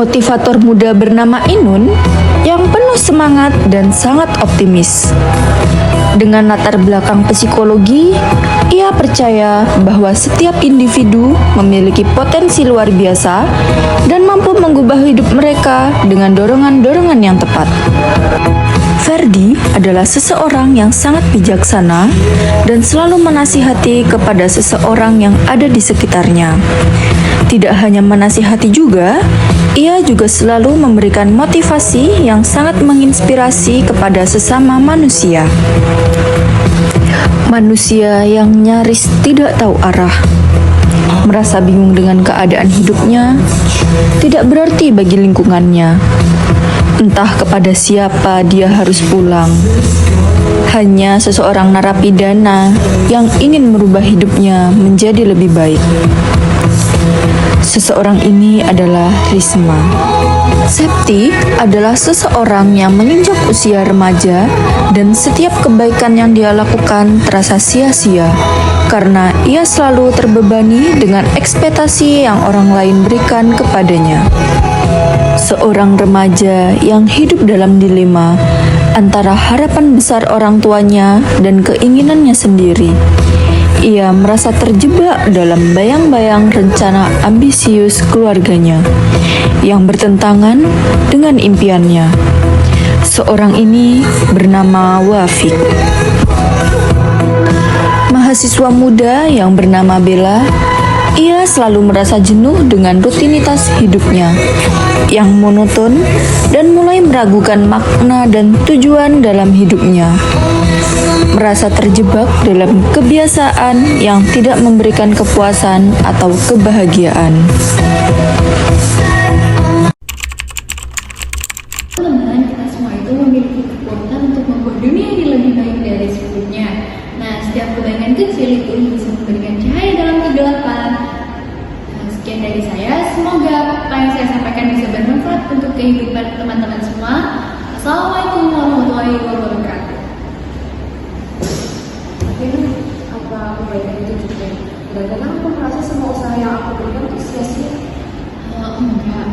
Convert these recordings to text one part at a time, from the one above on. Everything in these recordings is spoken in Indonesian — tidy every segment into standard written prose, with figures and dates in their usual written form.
motivator muda bernama Inun yang penuh semangat dan sangat optimis. Dengan latar belakang psikologi, ia percaya bahwa setiap individu memiliki potensi luar biasa dan mampu mengubah hidup mereka dengan dorongan-dorongan yang tepat. Ferdi adalah seseorang yang sangat bijaksana dan selalu menasihati kepada seseorang yang ada di sekitarnya. Tidak hanya menasihati juga, ia juga selalu memberikan motivasi yang sangat menginspirasi kepada sesama manusia. Manusia yang nyaris tidak tahu arah, merasa bingung dengan keadaan hidupnya, tidak berarti bagi lingkungannya. Entah kepada siapa dia harus pulang. Hanya seseorang narapidana yang ingin merubah hidupnya menjadi lebih baik. Seseorang ini adalah Risma. Septi adalah seseorang yang menginjak usia remaja dan setiap kebaikan yang dia lakukan terasa sia-sia karena ia selalu terbebani dengan ekspektasi yang orang lain berikan kepadanya. Seorang remaja yang hidup dalam dilema antara harapan besar orang tuanya dan keinginannya sendiri. Ia merasa terjebak dalam bayang-bayang rencana ambisius keluarganya yang bertentangan dengan impiannya. Seorang ini bernama Wafik. Mahasiswa muda yang bernama Bella, ia selalu merasa jenuh dengan rutinitas hidupnya yang monoton dan mulai meragukan makna dan tujuan dalam hidupnya. Merasa terjebak dalam kebiasaan yang tidak memberikan kepuasan atau kebahagiaan. Teman-teman, kita semua itu memiliki kekuatan untuk membuat dunia ini lebih baik dari sebelumnya. Nah, setiap kebaikan kecil itu bisa memberikan cahaya dalam kegelapan. Nah, sekian dari saya. Semoga apa yang saya sampaikan bisa bermanfaat untuk kehidupan teman-teman semua. Assalamualaikum warahmatullahi wabarakatuh. Apa kebaikan itu juga? Dan kadang aku merasa semua usaha yang aku berikan itu sia-sia. Enggak.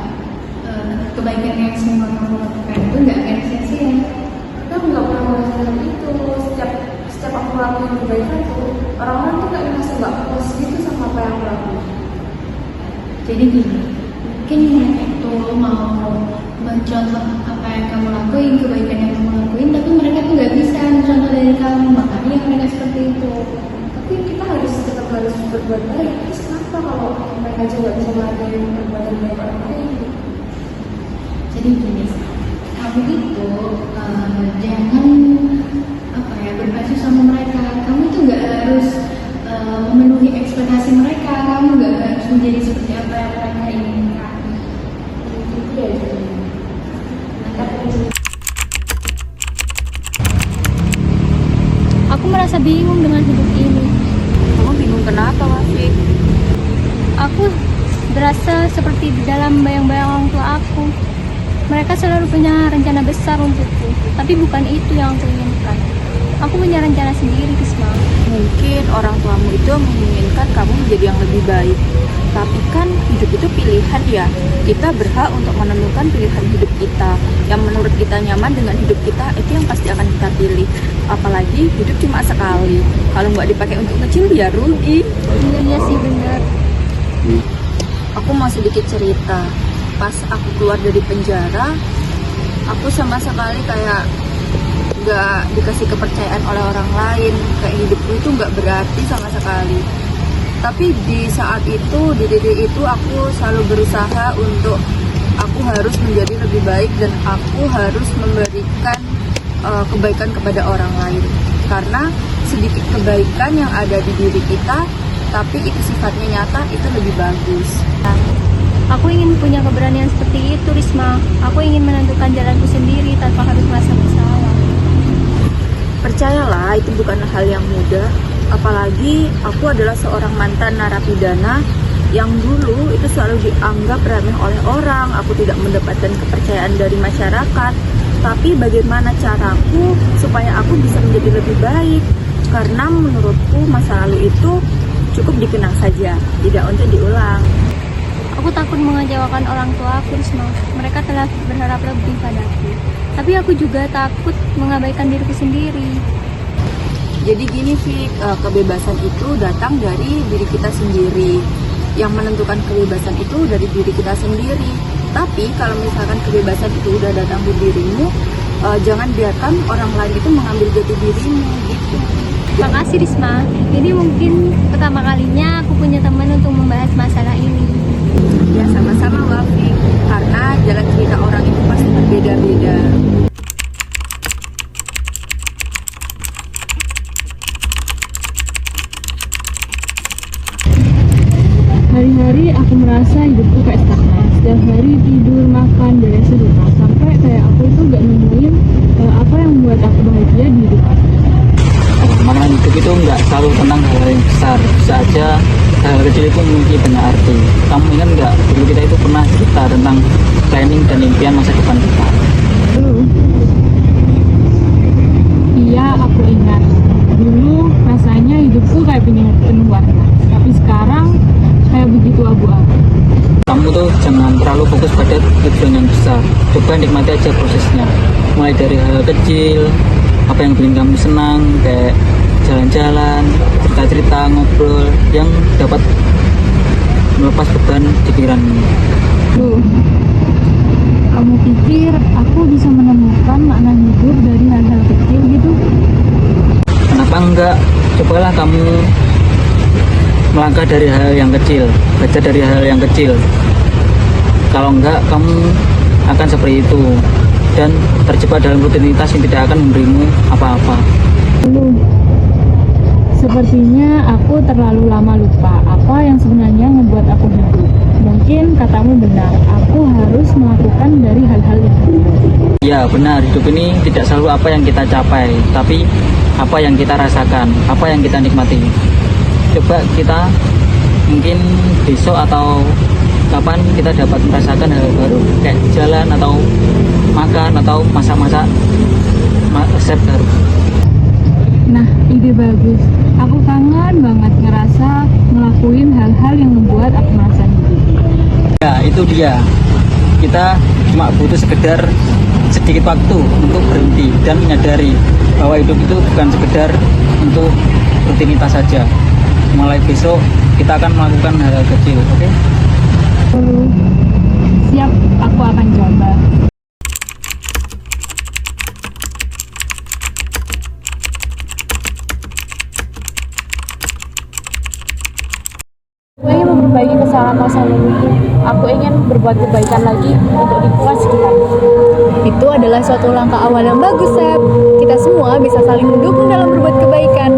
Kebaikan yang semua kamu lakukan itu enggak akan sia-sia. Aku nggak pernah merasakan itu. Setiap aku melakukan kebaikan itu, orang-orang tuh nggak merasa nggak puas gitu sama apa yang aku lakukan. Jadi gini, mungkin mereka itu mau mencontoh apa yang kamu lakuin, kebaikan yang kamu lakuin, tapi mereka tuh nggak bisa mencontoh dari kamu, makanya mereka seperti itu. Tapi kita tetap harus berbuat baik. Terus kenapa kalau mereka juga nggak bisa melakukan perbuatan baik orang lain? Jadi gini, kamu itu jangan berpacu sama mereka. Kamu itu nggak harus memenuhi ekspektasi mereka. Kamu nggak harus menjadi seperti apa yang mereka inginkan. Itu ya. Aku merasa bingung dengan hidup ini. Kamu bingung kenapa, Wafik? Aku berasa seperti di dalam bayang-bayang orang tua aku. Mereka selalu punya rencana besar untukku, tapi bukan itu yang aku inginkan. Aku punya rencana sendiri, Risma. Mungkin orang tuamu itu menginginkan kamu menjadi yang lebih baik. Tapi kan hidup itu pilihan ya. Kita berhak untuk menentukan pilihan hidup kita. Yang menurut kita nyaman dengan hidup kita, itu yang pasti akan kita pilih. Apalagi hidup cuma sekali. Kalau nggak dipakai untuk kecil, ya rugi. Iya sih, benar. Aku mau sedikit cerita. Pas aku keluar dari penjara, aku sama sekali kayak nggak dikasih kepercayaan oleh orang lain. Kayak hidupku itu nggak berarti sama sekali. Tapi di saat itu, di titik itu aku selalu berusaha untuk aku harus menjadi lebih baik dan aku harus memberikan kebaikan kepada orang lain. Karena sedikit kebaikan yang ada di diri kita, tapi itu sifatnya nyata, itu lebih bagus. Aku ingin punya keberanian seperti itu, Risma. Aku ingin menentukan jalanku sendiri tanpa harus merasa bersalah. Percayalah, itu bukan hal yang mudah. Apalagi aku adalah seorang mantan narapidana yang dulu itu selalu dianggap remeh oleh orang. Aku tidak mendapatkan kepercayaan dari masyarakat. Tapi bagaimana caraku supaya aku bisa menjadi lebih baik? Karena menurutku masa lalu itu cukup dikenang saja, tidak untuk diulang. Aku takut mengecewakan orang tua aku, Risma. Mereka telah berharap lebih padaku. Tapi aku juga takut mengabaikan diriku sendiri. Jadi gini Fik, kebebasan itu datang dari diri kita sendiri. Yang menentukan kebebasan itu dari diri kita sendiri. Tapi kalau misalkan kebebasan itu udah datang di dirimu, jangan biarkan orang lain itu mengambil jati dirimu gitu. Makasih Risma. Ini mungkin pertama kalinya aku punya teman untuk membahas masalah ini. Ya sama-sama Wafik, karena jalan cerita orang itu pasti berbeda-beda. Hari-hari aku merasa hidupku kayak stagnan. Setiap hari tidur, makan, beres rumah. Sampai kayak aku itu gak nemuin apa yang membuat aku bahagia di hidup aku. Makna hidup itu nggak selalu tentang hal yang besar. Bisa aja hal kecil itu memiliki banyak arti. Kamu ingat nggak, dulu kita itu pernah cerita tentang planning dan impian masa depan kita. Iya, aku ingat. Dulu rasanya hidupku kayak penuh warna. Tapi sekarang kayak begitu abu-abu. Kamu tuh jangan terlalu fokus pada tujuan yang besar. Coba nikmati aja prosesnya. Mulai dari hal kecil, apa yang bikin kamu senang, kayak jalan-jalan, cerita-cerita, ngobrol yang dapat melepas beban di pikiranmu. Kamu pikir aku bisa menemukan makna hidup dari hal-hal kecil gitu? Kenapa enggak? Cobalah kamu melangkah dari hal yang kecil, baca dari hal yang kecil. Kalau enggak, kamu akan seperti itu dan terjebak dalam rutinitas yang tidak akan memberimu apa-apa. Sepertinya aku terlalu lama lupa apa yang sebenarnya membuat aku hidup. Mungkin katamu benar, aku harus melakukan dari hal-hal itu. Ya benar, hidup ini tidak selalu apa yang kita capai, tapi apa yang kita rasakan, apa yang kita nikmati. Coba kita mungkin besok atau kapan kita dapat merasakan hal baru, kayak jalan atau makan atau masak-masak resep baru. Nah, ide bagus. Aku kangen banget ngerasa ngelakuin hal-hal yang membuat aku merasa hidup. Ya itu dia, kita cuma butuh sekedar sedikit waktu untuk berhenti dan menyadari bahwa hidup itu bukan sekedar untuk rutinitas saja. Mulai besok kita akan melakukan hal-hal kecil, oke? Siap, aku akan coba. Aku ingin memperbaiki kesalahan masa laluku. Aku ingin berbuat kebaikan lagi untuk lingkungan sekitar. Itu adalah suatu langkah awal yang bagus, Sep. Kita semua bisa saling mendukung dalam berbuat kebaikan.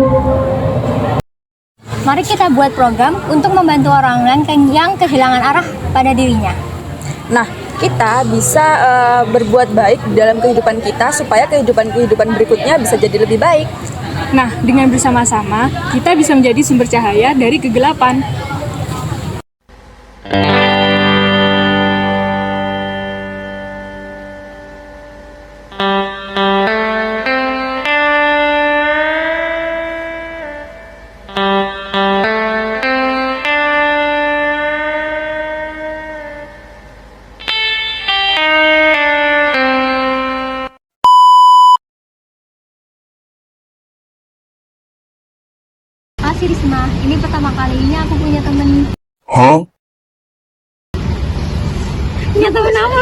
Mari kita buat program untuk membantu orang lain yang kehilangan arah pada dirinya. Nah, kita bisa berbuat baik dalam kehidupan kita supaya kehidupan berikutnya bisa jadi lebih baik. Nah, dengan bersama-sama, kita bisa menjadi sumber cahaya dari kegelapan. Makasih Risma, ini pertama kalinya aku punya temen. Punya temen apa?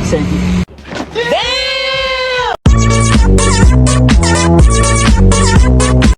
Saya